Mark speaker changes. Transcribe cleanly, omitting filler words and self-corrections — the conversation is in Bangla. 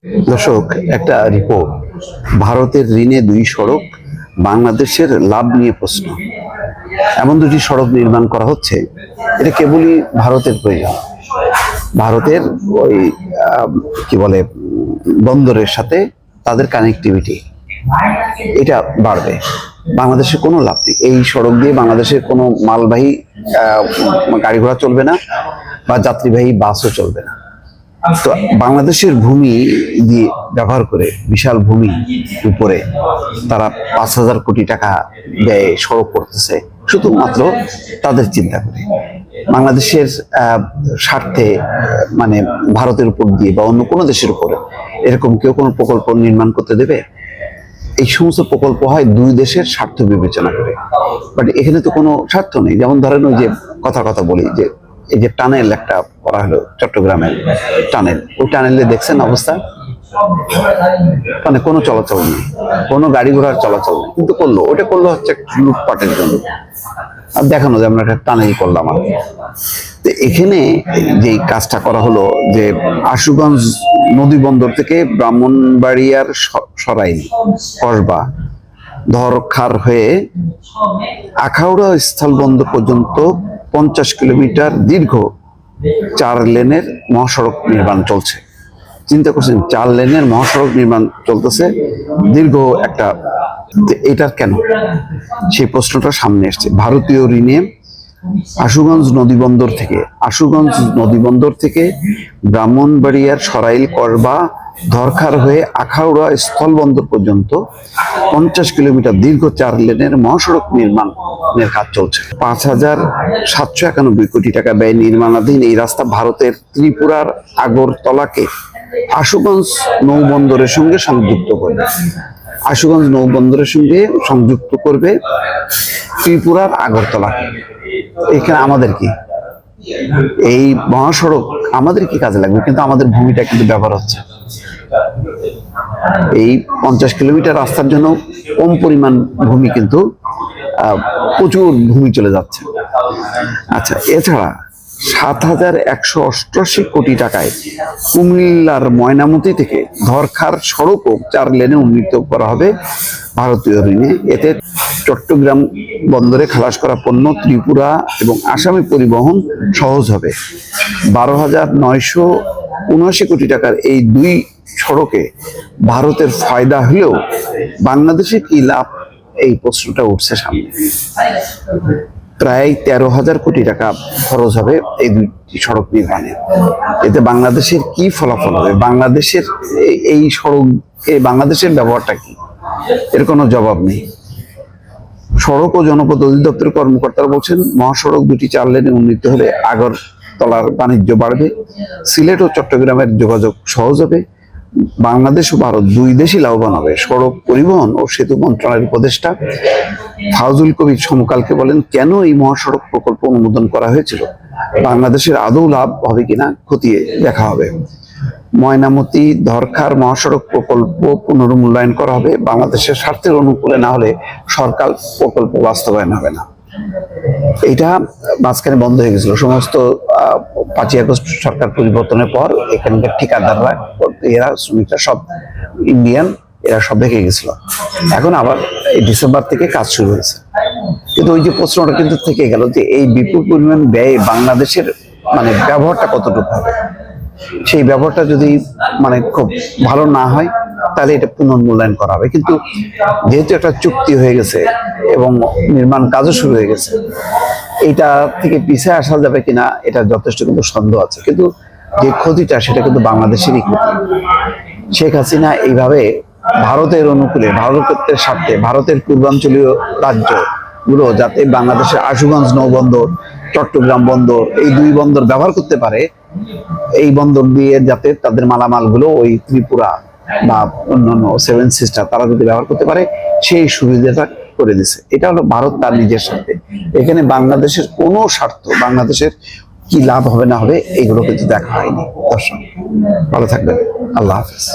Speaker 1: দর্শক, একটা রিপোর্ট, ভারতের ঋণে দুই সড়ক, বাংলাদেশের লাভ নিয়ে প্রশ্ন। এমন দুটি সড়ক নির্মাণ করা হচ্ছে, এটা কেবলই ভারতের প্রয়োজন। ভারতের ওই কি বলে বন্দরের সাথে তাদের কানেক্টিভিটি, এটা বাড়বে। বাংলাদেশের কোনো লাভ নেই। এই সড়ক দিয়ে বাংলাদেশের কোনো মালবাহী গাড়ি ঘোড়া চলবে না, বা যাত্রীবাহী বাসও চলবে না। তো বাংলাদেশের ভূমি দিয়ে ব্যবহার করে, বিশাল ভূমি উপরে তারা 5,000 কোটি টাকা ব্যয়ে সড়ক করতেছে, শুধুমাত্র তাদের চিন্তা করে। বাংলাদেশের স্বার্থে, মানে ভারতের উপর দিয়ে বা অন্য কোনো দেশের উপরে এরকম কেউ কোনো প্রকল্প নির্মাণ করতে দেবে? এই সমস্ত প্রকল্প হয় দুই দেশের স্বার্থ বিবেচনা করে, বাট এখানে তো কোনো স্বার্থ নেই। যেমন ধরেন, ওই যে কথা বলি যে এই যে টানেল একটা করা হলো, চট্টগ্রামের টানেল, ওই টানেলে দেখছেন অবস্থা, মানে কোনো চলাচল নেই, কোনো গাড়ি ঘোড়ার চলাচল নেই, কিন্তু ওটা করলো হচ্ছে লুটপাটের জন্য। আর দেখানো যে আমরা একটা টানেল করলাম। তো এখানে যে কাজটা করা হলো, যে আশুগঞ্জ নদী বন্দর থেকে ব্রাহ্মণবাড়িয়ার সরাইল, কসবা, ধরখার হয়ে আখাউড়া স্থলবন্দর পর্যন্ত 50 কিলোমিটার দীর্ঘ 4 লেনের মহাসড়ক নির্মাণ চলছে। চিন্তা করছেন, 4 লেনের মহাসড়ক নির্মাণ চলতেছে, দীর্ঘ একটা। এটা কেন, সেই প্রশ্নটা সামনে এসছে। ভারতীয় ঋণে আশুগঞ্জ নদীবন্দর থেকে ব্রাহ্মণবাড়িয়ার সরাইল, কসবা, ধরখার হয়ে আখাউড়া স্থলবন্দর পর্যন্ত 50 কিলোমিটার দীর্ঘ 4 লেনের মহাসড়ক নির্মাণের কাজ চলছে। 5,791 কোটি টাকা ব্যয় নির্মাণাধীন এই রাস্তা ভারতের ত্রিপুরার আগরতলাকে আশুগঞ্জ নৌবন্দরের সঙ্গে সংযুক্ত করবে ত্রিপুরার আগরতলাকে। এখানে আমাদের কি, এই মহাসড়ক আমাদের কি কাজে লাগবে? কিন্তু আমাদের ভূমিটা কিন্তু ব্যবহার হচ্ছে। এই 50 কিলোমিটার রাস্তার জন্য কম পরিমাণ ভূমি, কিন্তু প্রচুর ভূমি চলে যাচ্ছে। আচ্ছা, এছাড়া 7,188 কোটি টাকায় কুমিল্লার ময়নামতি থেকে ধরখার সড়কও 4 লেনে উন্নীত করা হবে ভারতীয় ঋণে। এতে চট্টগ্রাম বন্দরে খালাস করা পণ্য ত্রিপুরা এবং আসামে পরিবহন সহজ হবে। 12,979 কোটি টাকার এই দুই সড়কে ভারতের ফায়দা হলেও বাংলাদেশে কি লাভ, এই প্রশ্নটা উঠছে সামনে। প্রায় 13,000 কোটি টাকা খরচ হবে এই দুইটি সড়ক নির্মাণে। এতে বাংলাদেশের কি ফলাফল হবে? বাংলাদেশের এই সড়কে বাংলাদেশের ব্যবহারটা কি, এর কোনো জবাব নেই। সড়ক ও জনপথ অধিদপ্তরের কর্মকর্তারা বলছেন, মহাসড়ক দুটি 4 লেনে উন্নীত হলে আগরতলার বাণিজ্য বাড়বে, সিলেট ও চট্টগ্রামের যোগাযোগ সহজ হবে, বাংলাদেশ ও ভারত দুই দেশই লাভবান হবে। সড়ক পরিবহন ও সেতু মন্ত্রণালয়ের উপদেষ্টা ফাউজুল কবির সমকালকে বলেন, কেন এই মহাসড়ক প্রকল্প অনুমোদন করা হয়েছিল, বাংলাদেশের আদৌ লাভ হবে কিনা খতিয়ে দেখা হবে। ময়নামতি ধরখার মহাসড়ক প্রকল্প পুনর্মূল্যায়ন করা হবে। বাংলাদেশের স্বার্থের অনুকূলে না হলে সরকার প্রকল্প বাস্তবায়ন হবে না। এটা মাঝখানে বন্ধ হয়ে গেছিল। সমস্ত 5ই আগস্ট সরকার পরিবর্তনের পর এখানকার ঠিকাদাররা, শ্রমিকরা সব ইন্ডিয়ান, এরা সব ভেঙে গেছিল। এখন আবার এই ডিসেম্বর থেকে কাজ শুরু হয়েছে। কিন্তু ওই যে প্রশ্নটা কিন্তু থেকে গেল যে এই বিপুল পরিমাণ ব্যয়ে বাংলাদেশের মানে ব্যবহারটা কতটুকু হবে। সেই ব্যবহারটা যদি মানে খুব ভালো না হয়, তাহলে এটা পুনর্মূল্যায়ন করা হবে। কিন্তু যেহেতু একটা চুক্তি হয়ে গেছে এবং নির্মাণ কাজও শুরু হয়ে গেছে, এটা থেকে পিছিয়ে আসা যাবে কিনা, এটা যথেষ্ট কিন্তু সন্দেহ আছে। কিন্তু যে ক্ষতিটা, সেটা কিন্তু বাংলাদেশেরই ক্ষতি। শেখ হাসিনা এইভাবে ভারতের অনুকূলে, ভারতের স্বার্থে, ভারতের পূর্বাঞ্চলীয় রাজ্যগুলো যাতে বাংলাদেশের আশুগঞ্জ নৌবন্দর, চট্টগ্রাম বন্দর, এই দুই বন্দর ব্যবহার করতে পারে, এই বন্দর দিয়ে যাতে তাদের মালামালগুলো ওই ত্রিপুরা বা অন্যান্য 7 সিস্টার তারা যদি ব্যবহার করতে পারে, সেই সুবিধাটা করে দিছে। এটা হলো ভারত তার নিজের স্বার্থে। এখানে বাংলাদেশের কোনো স্বার্থ, বাংলাদেশের কি লাভ হবে না হবে, এগুলো কিন্তু দেখা হয়নি। দর্শক, ভালো থাকবেন। আল্লাহ হাফেজ।